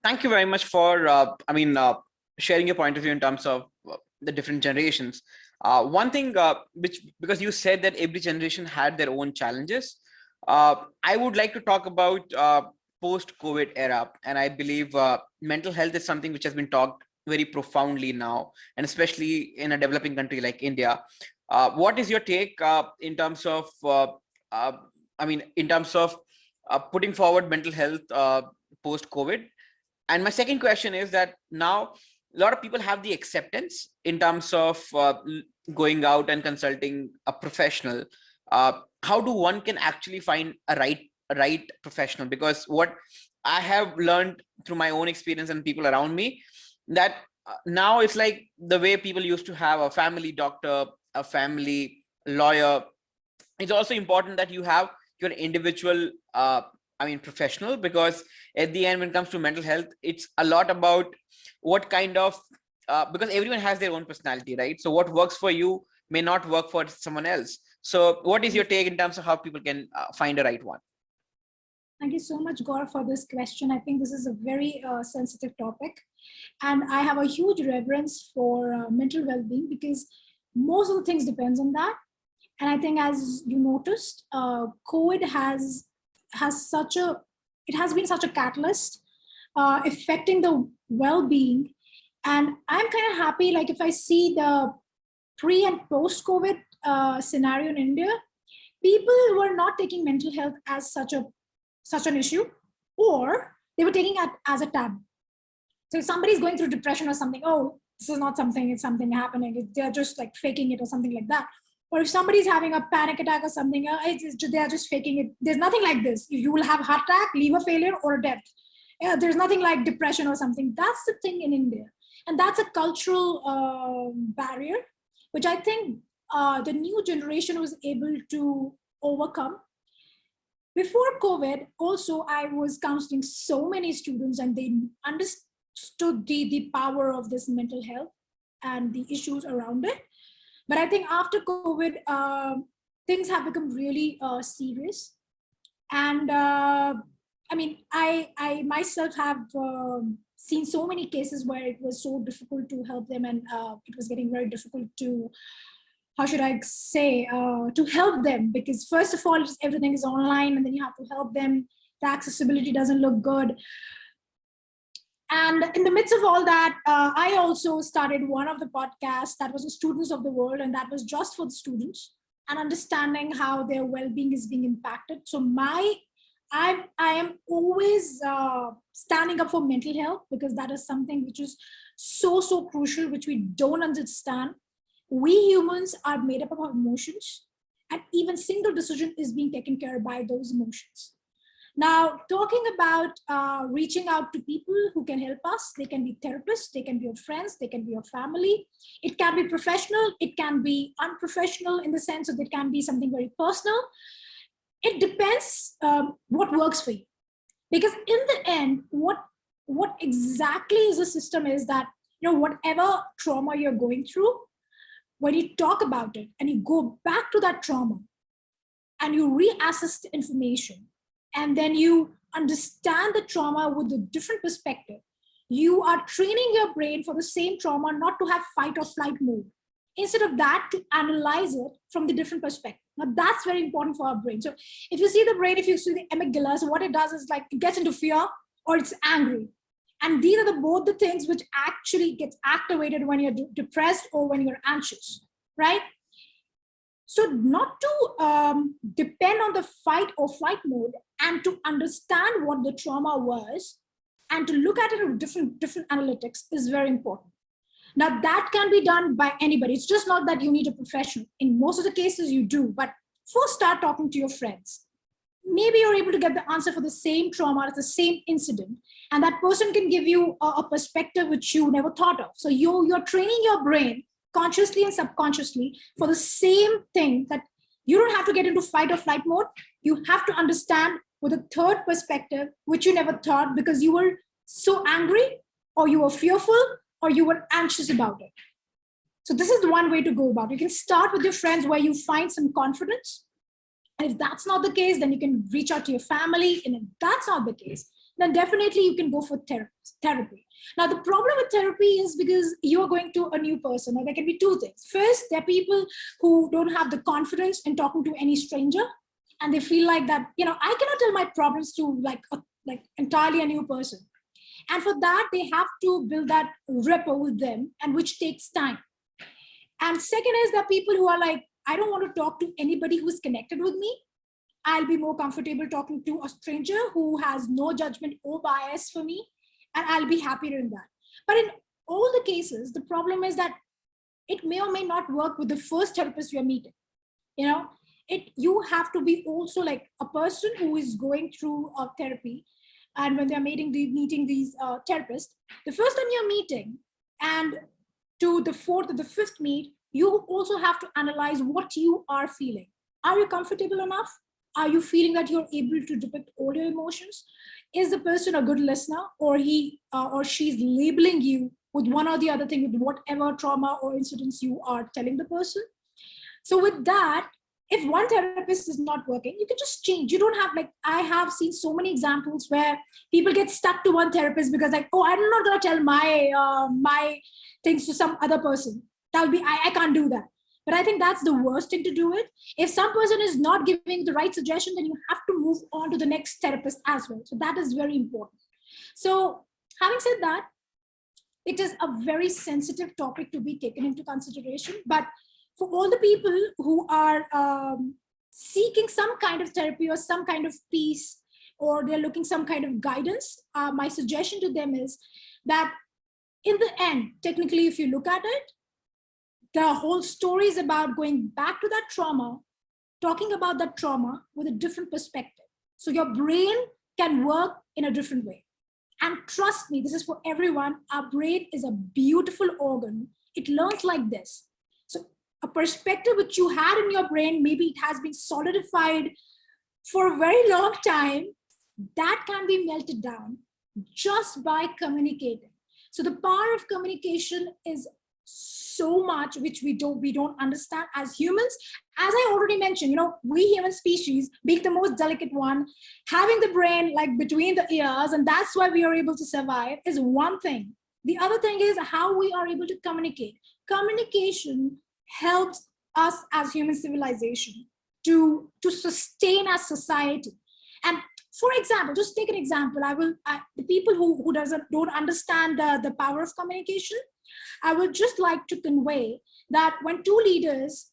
thank you very much for, sharing your point of view in terms of the different generations. One thing, because you said that every generation had their own challenges, I would like to talk about post-COVID era. And I believe mental health is something which has been talked very profoundly now, and especially in a developing country like India. What is your take in terms of, putting forward mental health post-COVID? And my second question is that now a lot of people have the acceptance in terms of going out and consulting a professional. How do one can actually find a right professional? Because what I have learned through my own experience and people around me, that now it's like the way people used to have a family doctor, a family lawyer. It's also important that you have your individual professional, because at the end, when it comes to mental health, it's a lot about what kind of because everyone has their own personality, right? So what works for you may not work for someone else. So what is your take in terms of how people can find a right one? Thank you so much, Gaurav, for this question. I think this is a very sensitive topic, and I have a huge reverence for mental well-being, because most of the things depends on that. And I think, as you noticed, COVID has been such a catalyst affecting the well-being. And I'm kind of happy, like if I see the pre and post-COVID scenario in India, people were not taking mental health as such an issue, or they were taking it as a taboo. So if somebody's going through depression or something, oh, this is not something, it's something happening, they're just like faking it or something like that. Or if somebody's having a panic attack or something, they're just faking it. There's nothing like this. You will have heart attack, liver failure, or a death. There's nothing like depression or something. That's the thing in India. And that's a cultural barrier, which I think the new generation was able to overcome. Before COVID, also, I was counseling so many students, and they understood the power of this mental health and the issues around it. But I think after COVID, things have become really serious. And I myself have seen so many cases where it was so difficult to help them, and it was getting very difficult to, how should I say, to help them, because first of all, everything is online, and then you have to help them. The accessibility doesn't look good. And in the midst of all that, I also started one of the podcasts that was the Students of the World, and that was just for the students and understanding how their well-being is being impacted. So I am always standing up for mental health, because that is something which is so crucial, which we don't understand. We humans are made up of emotions, and even single decision is being taken care of by those emotions. Now, talking about reaching out to people who can help us, they can be therapists, they can be your friends, they can be your family. It can be professional, it can be unprofessional, in the sense that it can be something very personal. It depends what works for you. Because in the end, what exactly is the system is that, whatever trauma you're going through, when you talk about it and you go back to that trauma and you reassess the information, and then you understand the trauma with a different perspective, you are training your brain for the same trauma not to have fight or flight mode. Instead of that, to analyze it from the different perspective. Now, that's very important for our brain. So if you see the brain, if you see the amygdala, so what it does is, like, it gets into fear or it's angry. And these are both the things which actually gets activated when you're depressed or when you're anxious, right? So not to depend on the fight or flight mode, and to understand what the trauma was, and to look at it with different analytics is very important. Now, that can be done by anybody. It's just not that you need a professional. In most of the cases you do, but first start talking to your friends. Maybe you're able to get the answer for the same trauma, the same incident, and that person can give you a perspective which you never thought of. So you're training your brain consciously and subconsciously for the same thing, that you don't have to get into fight or flight mode. You have to understand with a third perspective, which you never thought, because you were so angry, or you were fearful, or you were anxious about it. So this is the one way to go about it. You can start with your friends where you find some confidence. And if that's not the case, then you can reach out to your family. And if that's not the case, then definitely you can go for therapy. Now, the problem with therapy is because you are going to a new person. Now, there can be two things. First, there are people who don't have the confidence in talking to any stranger, and they feel like that, I cannot tell my problems to like entirely a new person. And for that, they have to build that rapport with them, and which takes time. And second is that people who are like, I don't want to talk to anybody who's connected with me. I'll be more comfortable talking to a stranger who has no judgment or bias for me, and I'll be happier in that. But in all the cases, the problem is that it may or may not work with the first therapist you're meeting. You have to be also like a person who is going through a therapy, and when they're meeting these therapists, the first time you're meeting and to the fourth or the fifth meet, you also have to analyze what you are feeling. Are you comfortable enough? Are you feeling that you're able to depict all your emotions? Is the person a good listener, or he or she's labeling you with one or the other thing, with whatever trauma or incidents you are telling the person? So with that, if one therapist is not working, you can just change. You don't have, like, I have seen so many examples where people get stuck to one therapist because like, oh, I'm not going to tell my things to some other person. I can't do that. But I think that's the worst thing to do it. If some person is not giving the right suggestion, then you have to move on to the next therapist as well. So that is very important. So having said that, it is a very sensitive topic to be taken into consideration. But for all the people who are seeking some kind of therapy or some kind of peace, or they're looking some kind of guidance, my suggestion to them is that in the end, technically, if you look at it, the whole story is about going back to that trauma, talking about that trauma with a different perspective. So your brain can work in a different way. And trust me, this is for everyone. Our brain is a beautiful organ. It learns like this. So a perspective which you had in your brain, maybe it has been solidified for a very long time, that can be melted down just by communicating. So the power of communication is so much which we don't understand as humans. As I already mentioned, we human species, being the most delicate one, having the brain like between the ears, and that's why we are able to survive, is one thing. The other thing is how we are able to communicate. Communication helps us as human civilization to sustain as society. And for example, just take an example. The people who don't understand the power of communication, I would just like to convey that when two leaders,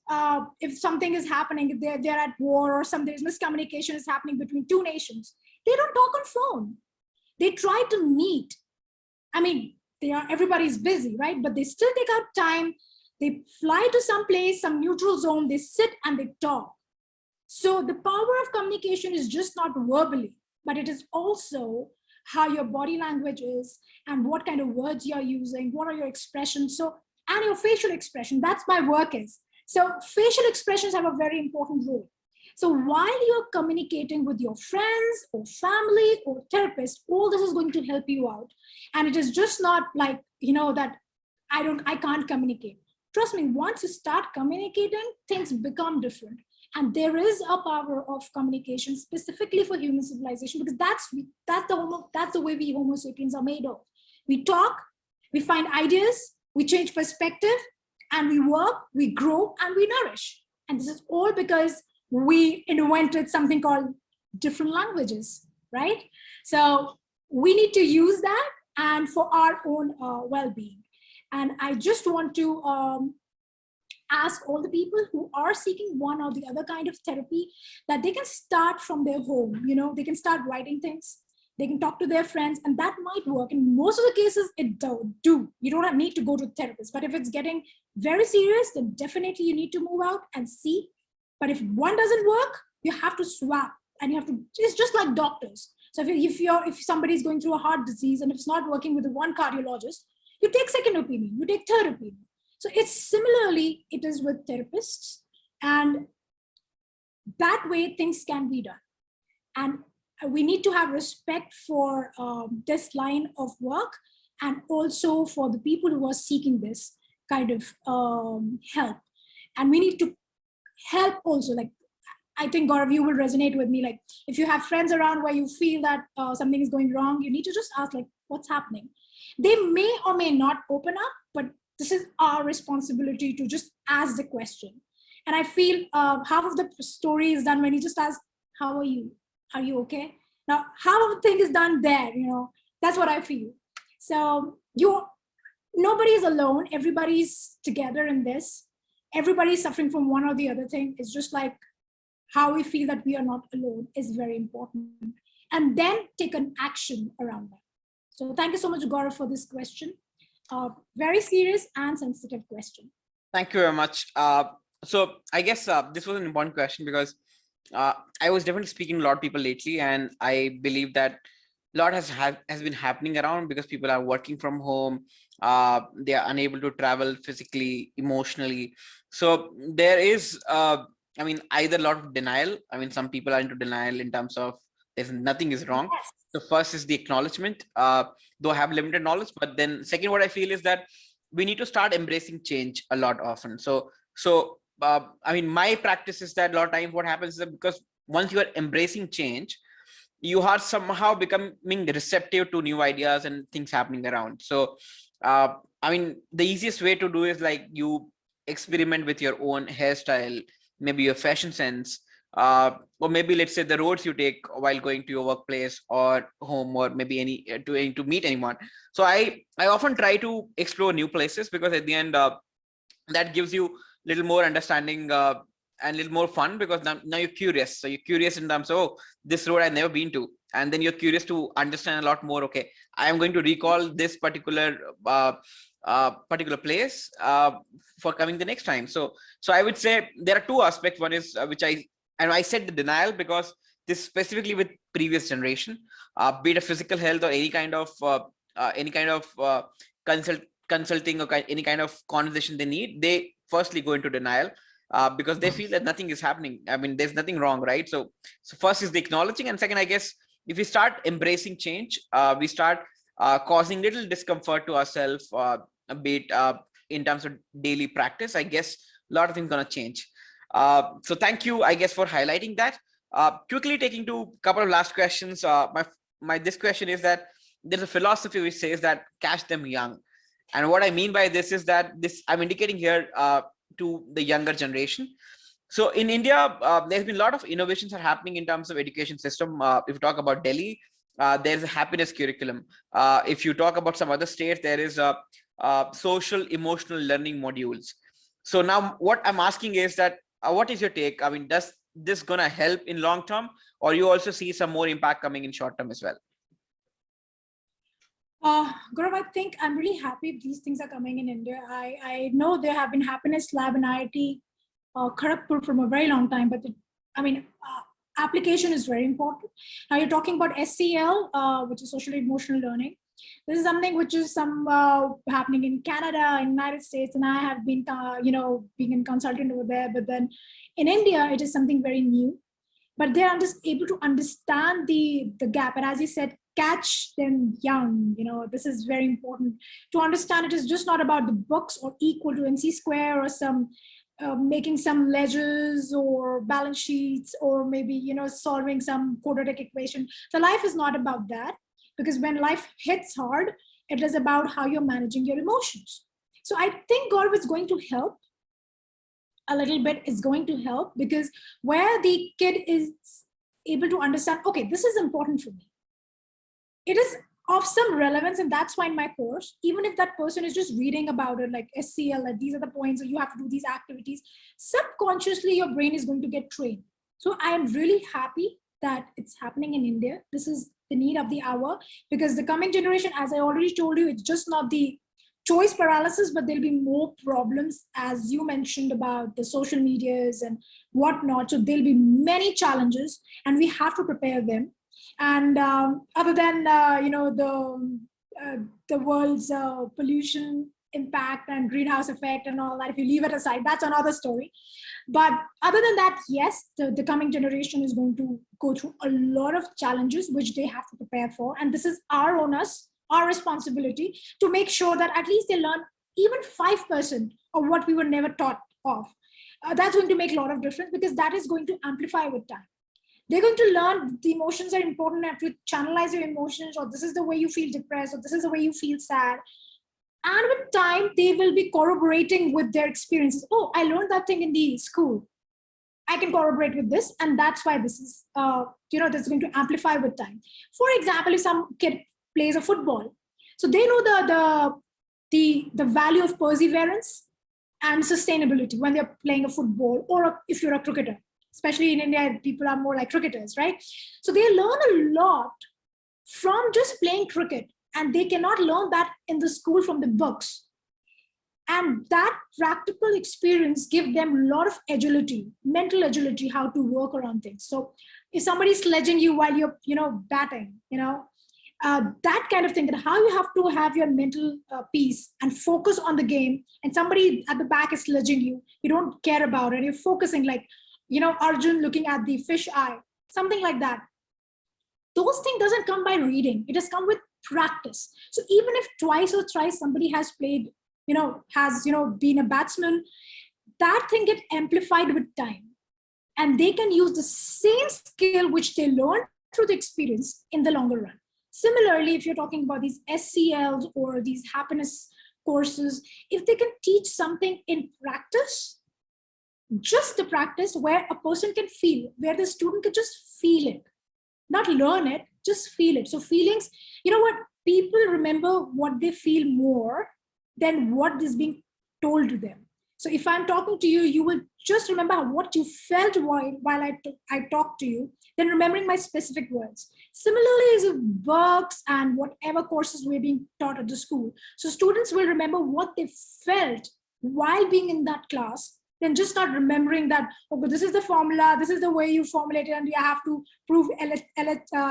if something is happening, if they're at war, or some there's miscommunication is happening between two nations, they don't talk on phone. They try to meet. I mean, everybody's busy, right? But they still take out time. They fly to some place, some neutral zone. They sit and they talk. So the power of communication is just not verbally, but it is also how your body language is and what kind of words you're using, what are your expressions, and your facial expression. That's my work is. So facial expressions have a very important role. So while you're communicating with your friends or family or therapist, all this is going to help you out. And it is just not like, that I can't communicate. Trust me, once you start communicating, things become different. And there is a power of communication specifically for human civilization, because that's the way we Homo sapiens are made of. We talk, we find ideas, we change perspective, and we work, we grow, and we nourish. And this is all because we invented something called different languages, right? So we need to use that and for our own well-being. And I just want to ask all the people who are seeking one or the other kind of therapy that they can start from their home. They can start writing things, they can talk to their friends, and that might work. In most of the cases, it do. You don't need to go to a therapist. But if it's getting very serious, then definitely you need to move out and see. But if one doesn't work, you have to swap, and you have to. It's just like doctors. So if somebody's going through a heart disease and if it's not working with the one cardiologist, you take second opinion, you take third opinion. So it is with therapists, and that way things can be done. And we need to have respect for this line of work, and also for the people who are seeking this kind of help. And we need to help also, like I think, Gaurav, you will resonate with me. Like, if you have friends around where you feel that something is going wrong, you need to just ask, like, what's happening? They may or may not open up, but this is our responsibility to just ask the question. And I feel half of the story is done when you just ask, how are you? Are you okay? Now, half of the thing is done there, that's what I feel. So nobody is alone. Everybody's together in this. Everybody's suffering from one or the other thing. It's just like how we feel that we are not alone is very important. And then take an action around that. So thank you so much, Gaurav, for this question. Very serious and sensitive question. Thank you very much. So I guess this was an important question because I was definitely speaking to a lot of people lately, and I believe that a lot has been happening around because people are working from home. They are unable to travel physically, emotionally. So there is, either a lot of denial. Some people are into denial in terms of there's nothing is wrong. Yes. So first is the acknowledgement, though I have limited knowledge. But then second, what I feel is that we need to start embracing change a lot often. So my practice is that a lot of times what happens is that because once you are embracing change, you are somehow becoming receptive to new ideas and things happening around. So the easiest way to do is like you experiment with your own hairstyle, maybe your fashion sense, or maybe let's say the roads you take while going to your workplace or home, or maybe any to meet anyone. So I often try to explore new places because at the end that gives you a little more understanding and a little more fun, because now you're curious. So you're curious in terms of, oh, this road I've never been to, and then you're curious to understand a lot more. Okay, I am going to recall this particular place for coming the next time. So I would say there are two aspects. One is I said the denial because this specifically with previous generation, be it a physical health or any kind of consulting or any kind of conversation they need, they firstly go into denial because they feel that nothing is happening. There's nothing wrong, right? So first is the acknowledging, and second, I guess, if we start embracing change, we start causing little discomfort to ourselves, a bit in terms of daily practice. I guess a lot of things gonna change. So thank you, I guess, for highlighting that. Quickly taking to a couple of last questions. This question is that there's a philosophy which says that catch them young. And what I mean by this is that I'm indicating here to the younger generation. So in India, there's been a lot of innovations are happening in terms of education system. If you talk about Delhi, there's a happiness curriculum. If you talk about some other states, there is a social emotional learning modules. So now what I'm asking is that what is your take? Does this gonna help in long term, or you also see some more impact coming in short term as well? Gaurav, I think I'm really happy these things are coming in India. I know there have been happiness lab in IIT Kharagpur from a very long time, but application is very important. Now you're talking about SEL, which is social emotional learning. This is something which is happening in Canada, in United States, and I have been, being a consultant over there. But then in India, it is something very new. But they are just able to understand the gap. And as you said, catch them young. This is very important to understand. It is just not about the books or equal to NC square or some making some ledgers or balance sheets, or maybe solving some quadratic equation. So life is not about that, because when life hits hard, it is about how you're managing your emotions. So I think Gaurav is going to help a little bit. Is going to help because where the kid is able to understand, okay, this is important for me, it is of some relevance. And that's why in my course, even if that person is just reading about it, like SCL, like these are the points, so you have to do these activities, subconsciously your brain is going to get trained. So I am really happy that it's happening in India. This is the need of the hour, because the coming generation, as I already told you, it's just not the choice paralysis, but there'll be more problems, as you mentioned, about the social medias and whatnot. So there'll be many challenges, and we have to prepare them. And other than the world's pollution impact and greenhouse effect and all that, if you leave it aside, that's another story. But other than that, yes, the coming generation is going to go through a lot of challenges which they have to prepare for, and this is our onus, our responsibility, to make sure that at least they learn even 5% of what we were never taught of. That's going to make a lot of difference, because that is going to amplify with time. They're going to learn the emotions are important, and to channelize your emotions, or this is the way you feel depressed, or this is the way you feel sad. And with time, they will be corroborating with their experiences. Oh, I learned that thing in the school. I can corroborate with this, and that's why this is, that's going to amplify with time. For example, if some kid plays a football, so they know the value of perseverance and sustainability when they're playing a football, or if you're a cricketer. Especially in India, people are more like cricketers, right? So they learn a lot from just playing cricket, and they cannot learn that in the school from the books. And that practical experience give them a lot of agility, mental agility, how to work around things. So if somebody's sledging you while you're, batting, that kind of thing, that how you have to have your mental peace and focus on the game, and somebody at the back is sledging you, you don't care about it, you're focusing like, Arjun looking at the fish eye, something like that. Those things doesn't come by reading. It has come with practice. So even if twice or thrice somebody has played, been a batsman, that thing gets amplified with time. And they can use the same skill which they learned through the experience in the longer run. Similarly, if you're talking about these SCLs or these happiness courses, if they can teach something in practice, just the practice where a person can feel, where the student can just feel it, not learn it, just feel it. So feelings, people remember what they feel more than what is being told to them. So if I'm talking to you, you will just remember what you felt while I talked to you, then remembering my specific words. Similarly, is with books and whatever courses we're being taught at the school. So students will remember what they felt while being in that class, then just not remembering that, okay, this is the formula, this is the way you formulate it, and you have to prove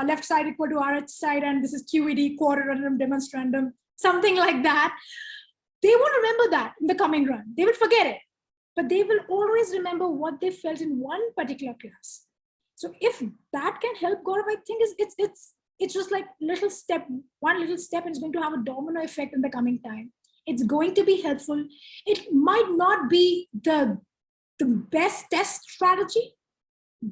left side equal to right side, and this is QED, quadrandum, demonstrandum, something like that. They won't remember that in the coming run. They will forget it, but they will always remember what they felt in one particular class. So if that can help, Gaurav, I think it's just like one little step, and it's going to have a domino effect in the coming time. It's going to be helpful. It might not be the best test strategy,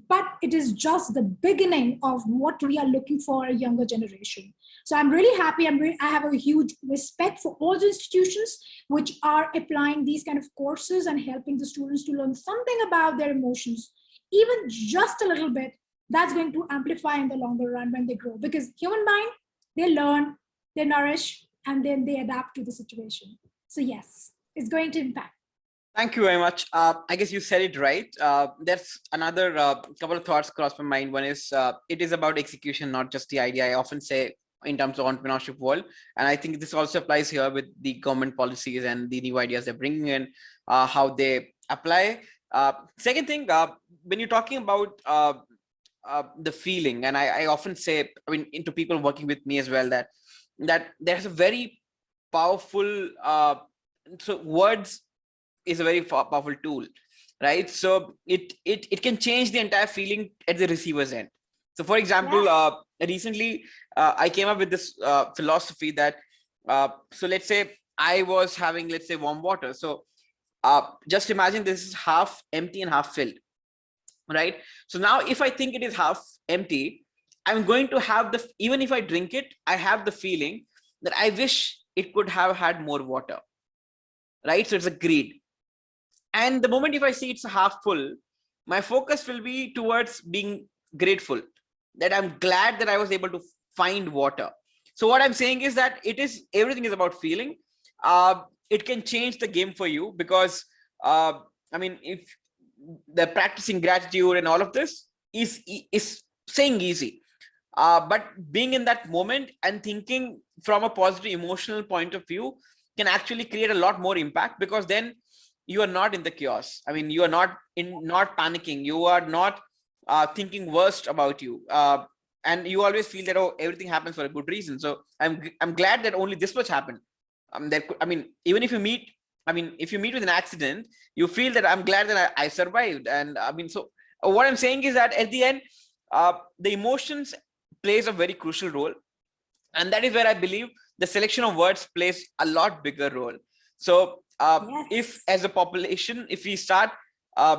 but it is just the beginning of what we are looking for a younger generation. So I'm really happy. I have a huge respect for all the institutions which are applying these kind of courses and helping the students to learn something about their emotions, even just a little bit. That's going to amplify in the longer run when they grow, because human mind, they learn, they nourish, and then they adapt to the situation. So yes, it's going to impact. Thank you very much. I guess you said it right. There's another couple of thoughts cross my mind. One is it is about execution, not just the idea. I often say in terms of entrepreneurship world, and I think this also applies here with the government policies and the new ideas they're bringing in, how they apply. Second thing, when you're talking about the feeling, and I often say, into people working with me as well, that there's a very powerful, so words is a very powerful tool, right? So it can change the entire feeling at the receiver's end. So for example, recently I came up with this philosophy that, so let's say I was having, let's say, warm water. So just imagine this is half empty and half filled, right? So now if I think it is half empty, I'm going to have even if I drink it, I have the feeling that I wish it could have had more water, right? So it's a greed. And the moment if I see it's half full, my focus will be towards being grateful, that I'm glad that I was able to find water. So what I'm saying is that everything is about feeling. It can change the game for you, because if the practicing gratitude and all of this is saying easy, but being in that moment and thinking from a positive emotional point of view can actually create a lot more impact, because then you are not in the chaos. You are not panicking. You are not thinking worst about you. And you always feel that, oh, everything happens for a good reason. So I'm glad that only this much happened. Even if you meet, if you meet with an accident, you feel that I'm glad that I survived. And so what I'm saying is that at the end, the emotions plays a very crucial role. And that is where I believe the selection of words plays a lot bigger role. So if as a population, if we start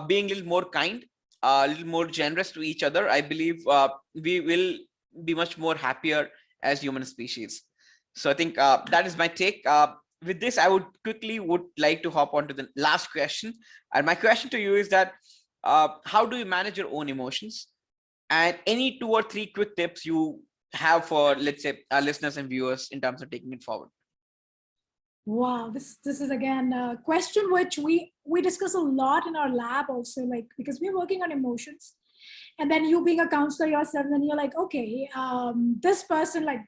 being a little more kind, a little more generous to each other, I believe we will be much more happier as human species. So I think that is my take. With this, I would like to hop on to the last question. And my question to you is that how do you manage your own emotions? And any 2 or 3 quick tips you have for, let's say, our listeners and viewers in terms of taking it forward. Wow, this is again a question which we discuss a lot in our lab also, like, because we're working on emotions, and then you being a counselor yourself, then you're like, okay, this person, like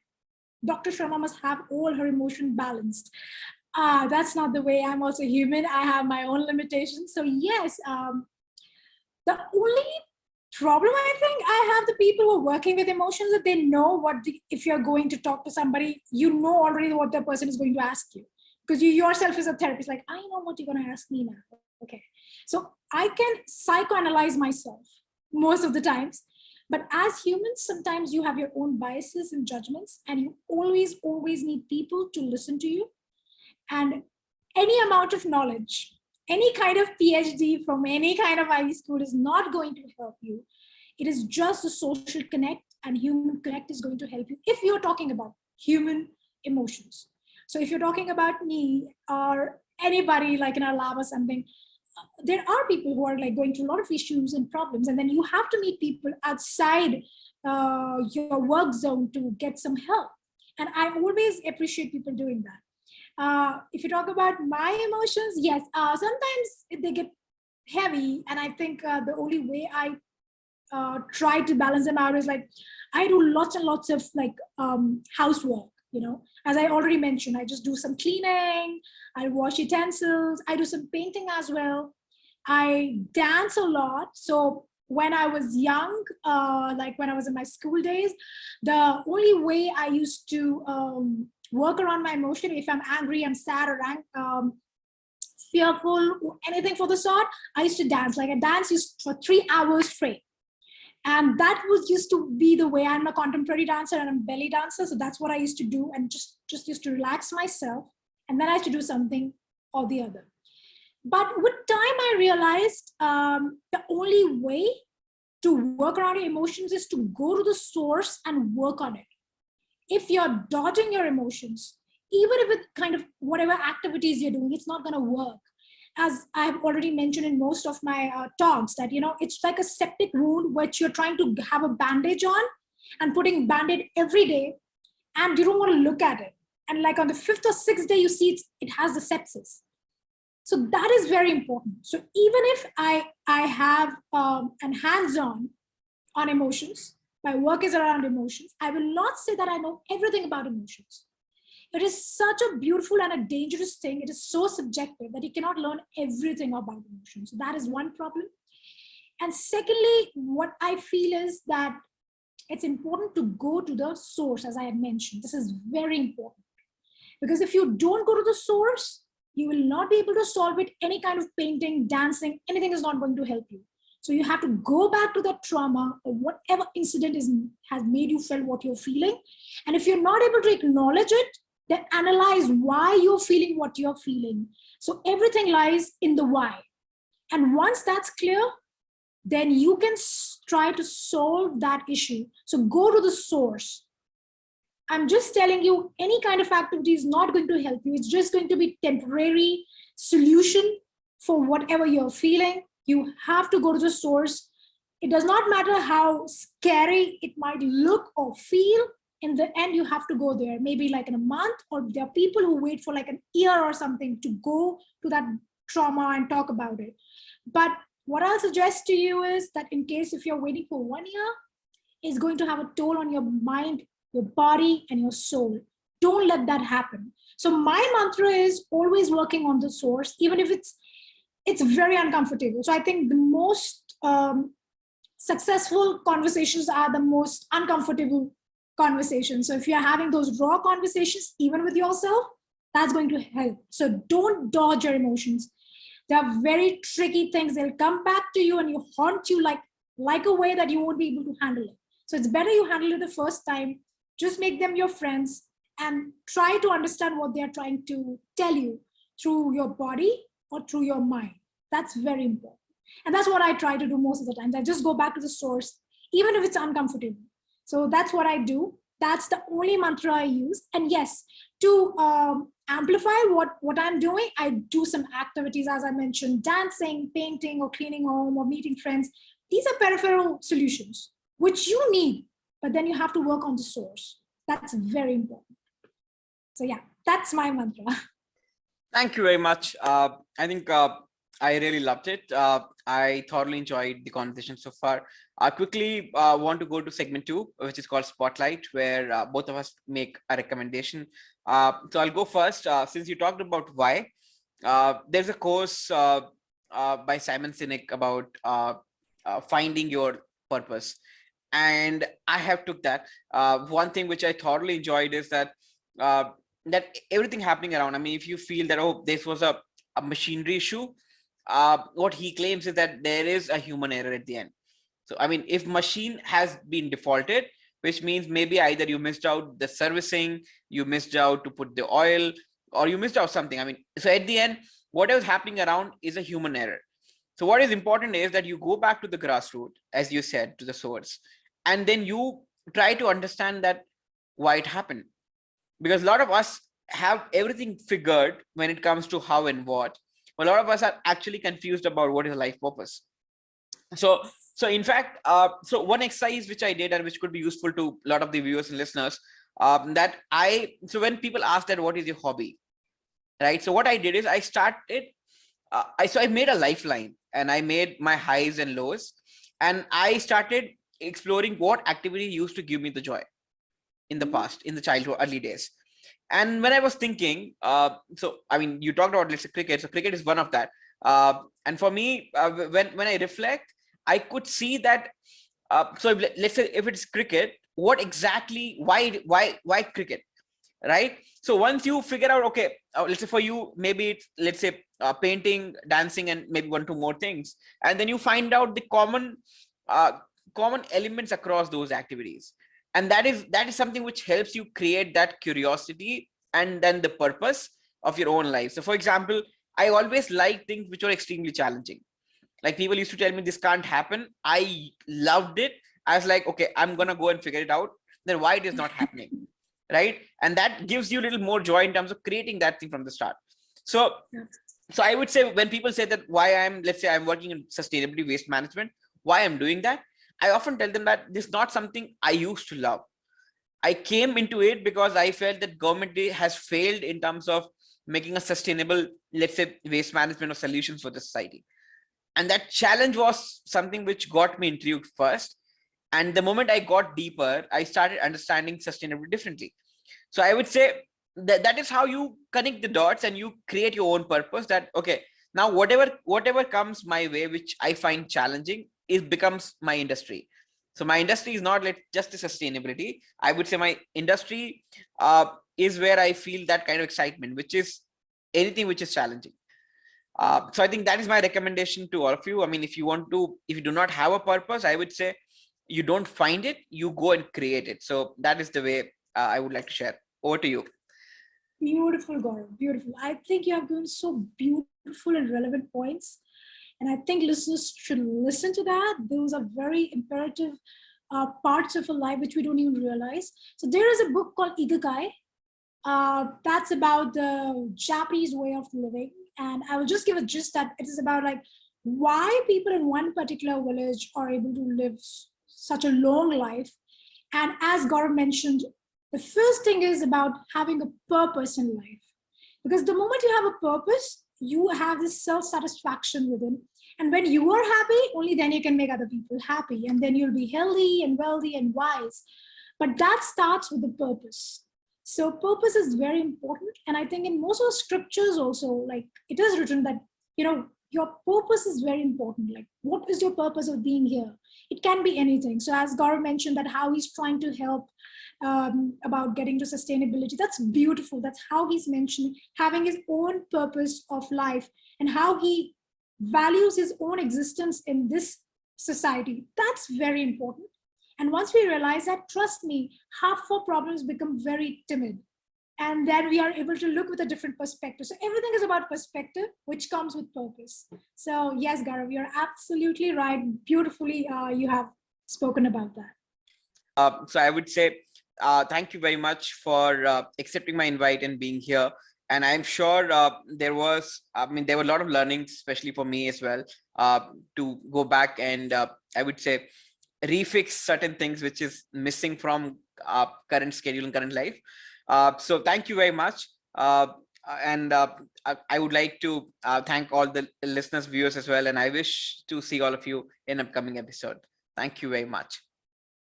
Dr. Sharma, must have all her emotion balanced. That's not the way. I'm also human. I have my own limitations. So yes, the only problem I think I have, the people who are working with emotions, that they know if you're going to talk to somebody, you know already what the person is going to ask you, because you yourself is a therapist, like, I know what you're going to ask me now. Okay. So I can psychoanalyze myself most of the times. But as humans, sometimes you have your own biases and judgments, and you always need people to listen to you. And any amount of knowledge, any kind of PhD from any kind of Ivy school is not going to help you. It is just a social connect, and human connect is going to help you if you're talking about human emotions. So if you're talking about me or anybody like in our lab or something, there are people who are like going through a lot of issues and problems, and then you have to meet people outside your work zone to get some help. And I always appreciate people doing that. If you talk about my emotions, yes, sometimes they get heavy, and I think the only way I try to balance them out is like, I do lots and lots of like housework. As I already mentioned, I just do some cleaning, I wash utensils, I do some painting as well. I dance a lot. So when I was young, like when I was in my school days, the only way I used to work around my emotion, if I'm angry, I'm sad, or fearful, anything for the sort, I used to dance. Like I danced for 3 hours straight. And that was used to be the way. I'm a contemporary dancer and I'm a belly dancer. So that's what I used to do, and just used to relax myself. And then I used to do something or the other. But with time, I realized the only way to work around your emotions is to go to the source and work on it. If you're dodging your emotions, even if it's kind of whatever activities you're doing, it's not going to work. As I've already mentioned in most of my talks, that, it's like a septic wound which you're trying to have a bandage on and putting Band-Aid every day, and you don't want to look at it. And like on the 5th or 6th day, you see it has the sepsis. So that is very important. So even if I have an hands-on on emotions, my work is around emotions, I will not say that I know everything about emotions. It is such a beautiful and a dangerous thing. It is so subjective that you cannot learn everything about emotions. So that is one problem. And secondly, what I feel is that it's important to go to the source, as I had mentioned. This is very important. Because if you don't go to the source, you will not be able to solve it. Any kind of painting, dancing, anything is not going to help you. So you have to go back to that trauma or whatever incident has made you feel what you're feeling. And if you're not able to acknowledge it, then analyze why you're feeling what you're feeling. So everything lies in the why. And once that's clear, then you can try to solve that issue. So go to the source. I'm just telling you, any kind of activity is not going to help you. It's just going to be temporary solution for whatever you're feeling. You have to go to the source. It does not matter how scary it might look or feel. In the end, you have to go there, maybe like in a month, or there are people who wait for like an year or something to go to that trauma and talk about it. But what I'll suggest to you is that in case if you're waiting for 1 year, it's going to have a toll on your mind, your body, and your soul. Don't let that happen. So my mantra is always working on the source, even if it's very uncomfortable. So I think the most successful conversations are the most uncomfortable conversations. So if you're having those raw conversations, even with yourself, that's going to help. So don't dodge your emotions. They are very tricky things. They'll come back to you and you haunt you like a way that you won't be able to handle it. So it's better you handle it the first time. Just make them your friends and try to understand what they're trying to tell you through your body or through your mind. That's very important. And that's what I try to do most of the times. I just go back to the source, even if it's uncomfortable. So that's what I do. That's the only mantra I use. And yes, to amplify what I'm doing, I do some activities, as I mentioned, dancing, painting, or cleaning home, or meeting friends. These are peripheral solutions, which you need, but then you have to work on the source. That's very important. So yeah, that's my mantra. Thank you very much. I think I really loved it. I thoroughly enjoyed the conversation so far. I quickly want to go to segment 2, which is called Spotlight, where both of us make a recommendation. So I'll go first. Since you talked about why, there's a course by Simon Sinek about finding your purpose. And I have took that. One thing which I thoroughly enjoyed is that that everything happening around. I mean, if you feel that, oh, this was a machinery issue, what he claims is that there is a human error at the end. So, I mean, if machine has been defaulted, which means maybe either you missed out the servicing, you missed out to put the oil, or you missed out something. I mean, so at the end, whatever is happening around is a human error. So what is important is that you go back to the grassroots, as you said, to the source, and then you try to understand that why it happened. Because a lot of us have everything figured when it comes to how and what. A lot of us are actually confused about what is life purpose. So in fact, so one exercise which I did and which could be useful to a lot of the viewers and listeners, so when people ask that what is your hobby, right? So what I did is I started, I made a lifeline and I made my highs and lows, and I started exploring what activity used to give me the joy in the past, in the childhood, early days. And when I was thinking, so I mean, you talked about, let's say, cricket. So cricket is one of that. And for me, when I reflect, I could see that. So let's say if it's cricket, what exactly? Why cricket? Right? So once you figure out, okay, let's say for you, maybe it's, let's say, painting, dancing, and maybe 1-2 more things, and then you find out the common elements across those activities, and that is something which helps you create that curiosity and then the purpose of your own life. So for example, I always like things which are extremely challenging. Like people used to tell me this can't happen, I loved it. I was like, okay, I'm gonna go and figure it out, then why it is not happening, right? And that gives you a little more joy in terms of creating that thing from the start. So I would say, when people say that why let's say I'm working in sustainability waste management, why I'm doing that, I often tell them that this is not something I used to love. I came into it because I felt that government has failed in terms of making a sustainable, let's say, waste management or solutions for the society. And that challenge was something which got me intrigued first. And the moment I got deeper, I started understanding sustainability differently. So I would say that is how you connect the dots and you create your own purpose, that, okay, now whatever comes my way, which I find challenging, it becomes my industry. So my industry is not just the sustainability. I would say my industry is where I feel that kind of excitement, which is anything which is challenging. So I think that is my recommendation to all of you. I mean, if you do not have a purpose, I would say you don't find it, you go and create it. So that is the way I would like to share. Over to you. Beautiful, Gaurav. Beautiful. I think you have given so beautiful and relevant points. And I think listeners should listen to that. Those are very imperative parts of a life which we don't even realize. So there is a book called Ikigai. That's about the Japanese way of living. And I will just give a gist that it is about like why people in one particular village are able to live such a long life. And as Gaurav mentioned, the first thing is about having a purpose in life. Because the moment you have a purpose, you have this self-satisfaction within. And when you are happy, only then you can make other people happy. And then you'll be healthy and wealthy and wise. But that starts with the purpose. So purpose is very important. And I think in most of the scriptures also, like it is written that, your purpose is very important. Like, what is your purpose of being here? It can be anything. So as Gaurav mentioned that how he's trying to help about getting to sustainability, that's beautiful. That's how he's mentioned having his own purpose of life and how he values his own existence in this society. That's very important. And once we realize that, trust me, half of our problems become very timid. and then we are able to look with a different perspective. So everything is about perspective, which comes with purpose. So yes, Gaurav, you're absolutely right. Beautifully, you have spoken about that. So I would say thank you very much for accepting my invite and being here. And I'm sure there were a lot of learnings, especially for me as well, to go back and I would say refix certain things which is missing from current schedule and current life. So thank you very much. And I would like to thank all the listeners, viewers as well. And I wish to see all of you in upcoming episode. Thank you very much.